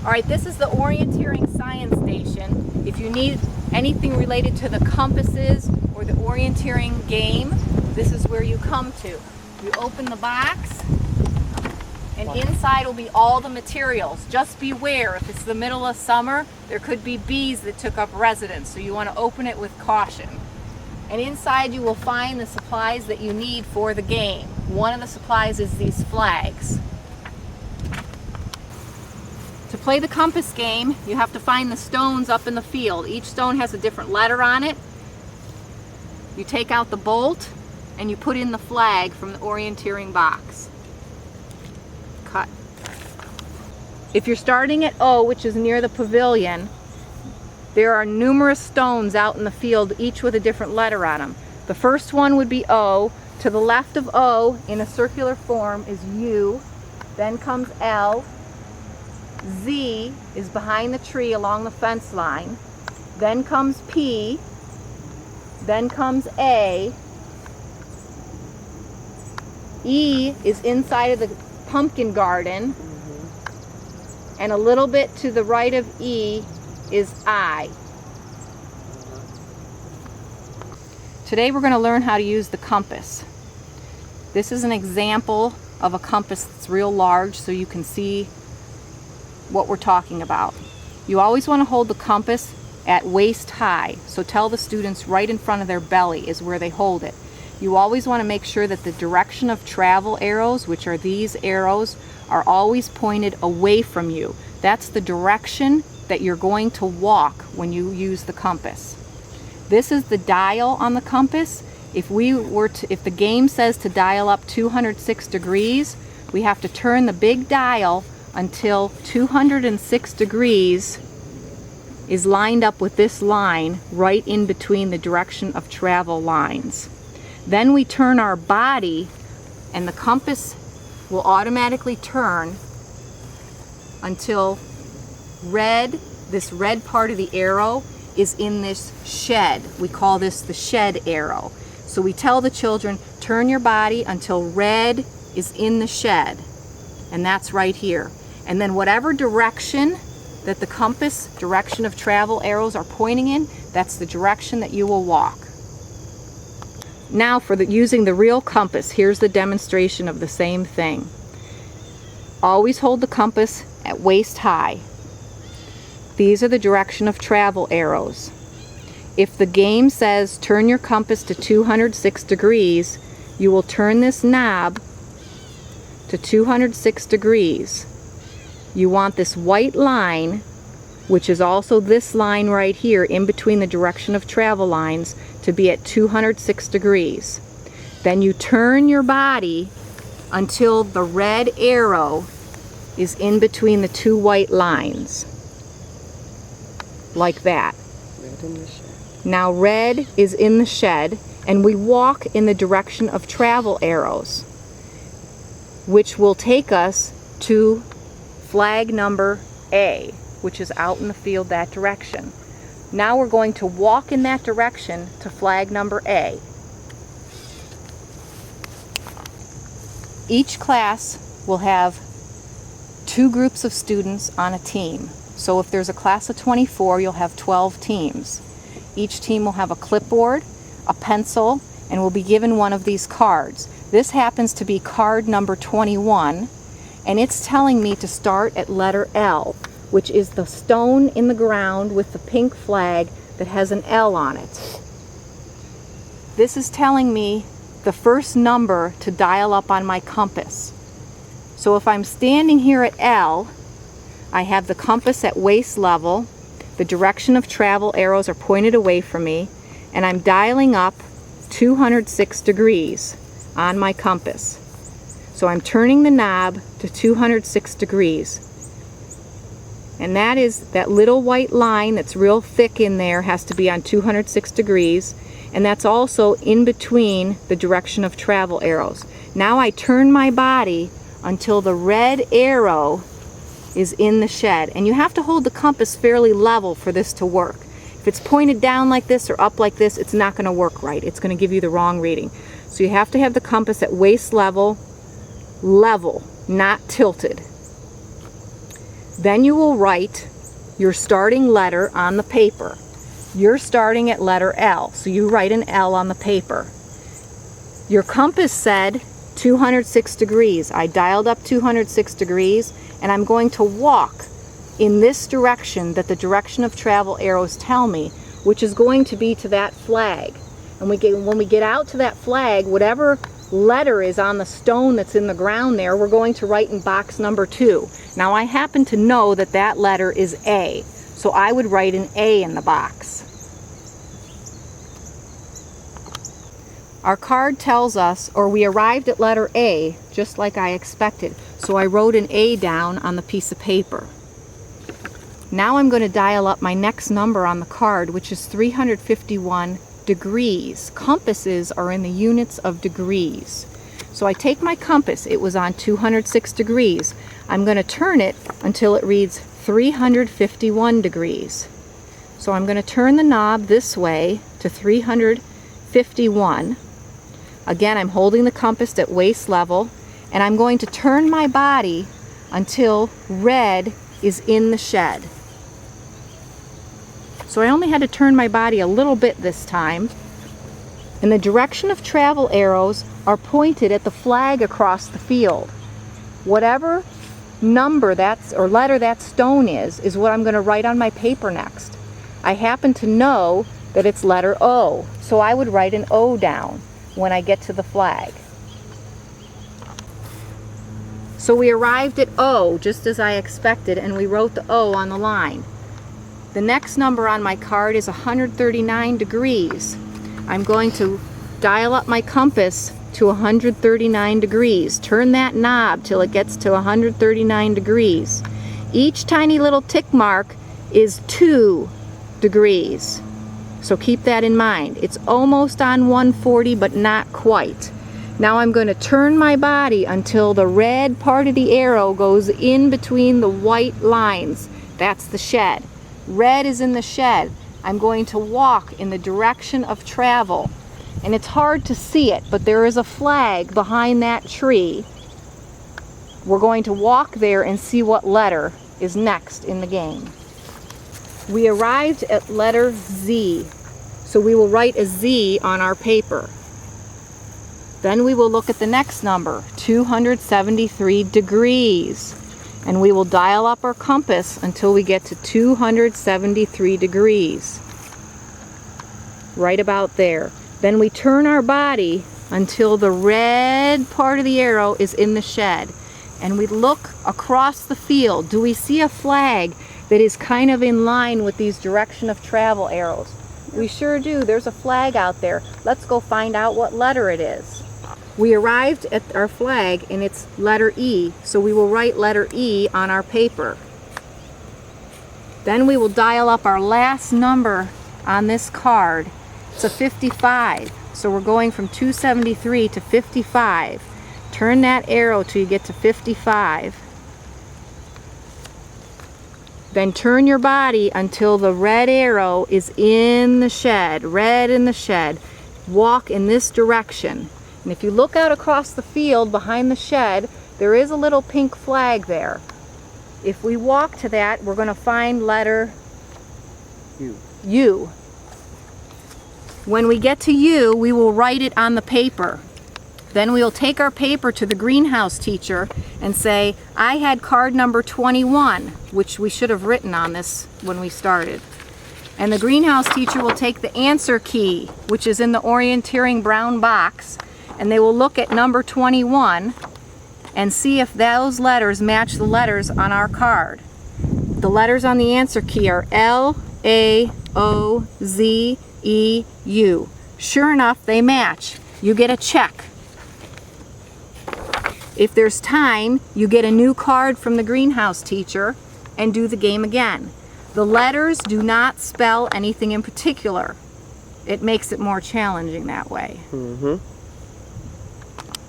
Alright, this is the orienteering science station. If you need anything related to the compasses or the orienteering game, this is where you come to. You open the box, and inside will be all the materials. Just beware, if it's the middle of summer, there could be bees that took up residence, so you want to open it with caution. And inside you will find the supplies that you need for the game. One of the supplies is these flags. To play the compass game, you have to find the stones up in the field. Each stone has a different letter on it. You take out the bolt and you put in the flag from the orienteering box. Cut. If you're starting at O, which is near the pavilion, there are numerous stones out in the field, each with a different letter on them. The first one would be O. To the left of O, in a circular form, is U. Then comes L. Z is behind the tree along the fence line. Then comes P. Then comes A. E is inside of the pumpkin garden. And a little bit to the right of E is I. Today we're going to learn how to use the compass. This is an example of a compass that's real large so you can see what we're talking about. You always want to hold the compass at waist high, so tell the students right in front of their belly is where they hold it. You always want to make sure that the direction of travel arrows, which are these arrows, are always pointed away from you. That's the direction that you're going to walk when you use the compass. This is the dial on the compass. If the game says to dial up 206 degrees, we have to turn the big dial until 206 degrees is lined up with this line right in between the direction of travel lines. Then we turn our body and the compass will automatically turn until this red part of the arrow is in this shed. We call this the shed arrow. So we tell the children, turn your body until red is in the shed. And that's right here. And then whatever direction that the compass, direction of travel arrows are pointing in, that's the direction that you will walk. Now for using the real compass, here's the demonstration of the same thing. Always hold the compass at waist high. These are the direction of travel arrows. If the game says turn your compass to 206 degrees, you will turn this knob to 206 degrees. You want this white line, which is also this line right here in between the direction of travel lines, to be at 206 degrees. Then you turn your body until the red arrow is in between the two white lines. Like that. Now red is in the shed, and we walk in the direction of travel arrows, which will take us to flag number A, which is out in the field that direction. Now we're going to walk in that direction to flag number A. Each class will have 2 groups of students on a team. So if there's a class of 24, you'll have 12 teams. Each team will have a clipboard, a pencil, and will be given one of these cards. This happens to be card number 21, and it's telling me to start at letter L, which is the stone in the ground with the pink flag that has an L on it. This is telling me the first number to dial up on my compass. So if I'm standing here at L, I have the compass at waist level, the direction of travel arrows are pointed away from me, and I'm dialing up 206 degrees on my compass. So I'm turning the knob to 206 degrees. And that little white line that's real thick in there has to be on 206 degrees, and that's also in between the direction of travel arrows. Now I turn my body until the red arrow is in the shed, and you have to hold the compass fairly level for this to work. If it's pointed down like this or up like this, it's not going to work right. It's going to give you the wrong reading. So you have to have the compass at waist level, not tilted. Then you will write your starting letter on the paper. You're starting at letter L, so you write an L on the paper. Your compass said 206 degrees. I dialed up 206 degrees, and I'm going to walk in this direction that the direction of travel arrows tell me, which is going to be to that flag. And when we get out to that flag, whatever letter is on the stone that's in the ground there, we're going to write in box number 2. Now I happen to know that that letter is A, so I would write an A in the box. Our card tells us, or we arrived at letter A, just like I expected, so I wrote an A down on the piece of paper. Now I'm going to dial up my next number on the card, which is 351 degrees. Compasses are in the units of degrees. So I take my compass, it was on 206 degrees. I'm going to turn it until it reads 351 degrees. So I'm going to turn the knob this way to 351. Again, I'm holding the compass at waist level, and I'm going to turn my body until red is in the shed. So I only had to turn my body a little bit this time. And the direction of travel arrows are pointed at the flag across the field. Whatever number that's or letter that stone is what I'm going to write on my paper next. I happen to know that it's letter O, so I would write an O down when I get to the flag. So we arrived at O just as I expected, and we wrote the O on the line. The next number on my card is 139 degrees. I'm going to dial up my compass to 139 degrees. Turn that knob till it gets to 139 degrees. Each tiny little tick mark is 2 degrees. So keep that in mind. It's almost on 140, but not quite. Now I'm going to turn my body until the red part of the arrow goes in between the white lines. That's the shed. Red is in the shed. I'm going to walk in the direction of travel. And it's hard to see it, but there is a flag behind that tree. We're going to walk there and see what letter is next in the game. We arrived at letter Z, so we will write a Z on our paper. Then we will look at the next number, 273 degrees. And we will dial up our compass until we get to 273 degrees. Right about there. Then we turn our body until the red part of the arrow is in the shed. And we look across the field. Do we see a flag that is kind of in line with these direction of travel arrows? We sure do. There's a flag out there. Let's go find out what letter it is. We arrived at our flag and it's letter E, so we will write letter E on our paper. Then we will dial up our last number on this card. It's a 55, so we're going from 273 to 55. Turn that arrow till you get to 55. Then turn your body until the red arrow is in the shed, red in the shed. Walk in this direction. And if you look out across the field behind the shed, there is a little pink flag there. If we walk to that, we're going to find letter U. When we get to U, we will write it on the paper. Then we will take our paper to the greenhouse teacher and say, I had card number 21, which we should have written on this when we started. And the greenhouse teacher will take the answer key, which is in the orienteering brown box, and they will look at number 21 and see if those letters match the letters on our card. The letters on the answer key are L, A, O, Z, E, U. Sure enough, they match. You get a check. If there's time, you get a new card from the greenhouse teacher and do the game again. The letters do not spell anything in particular. It makes it more challenging that way.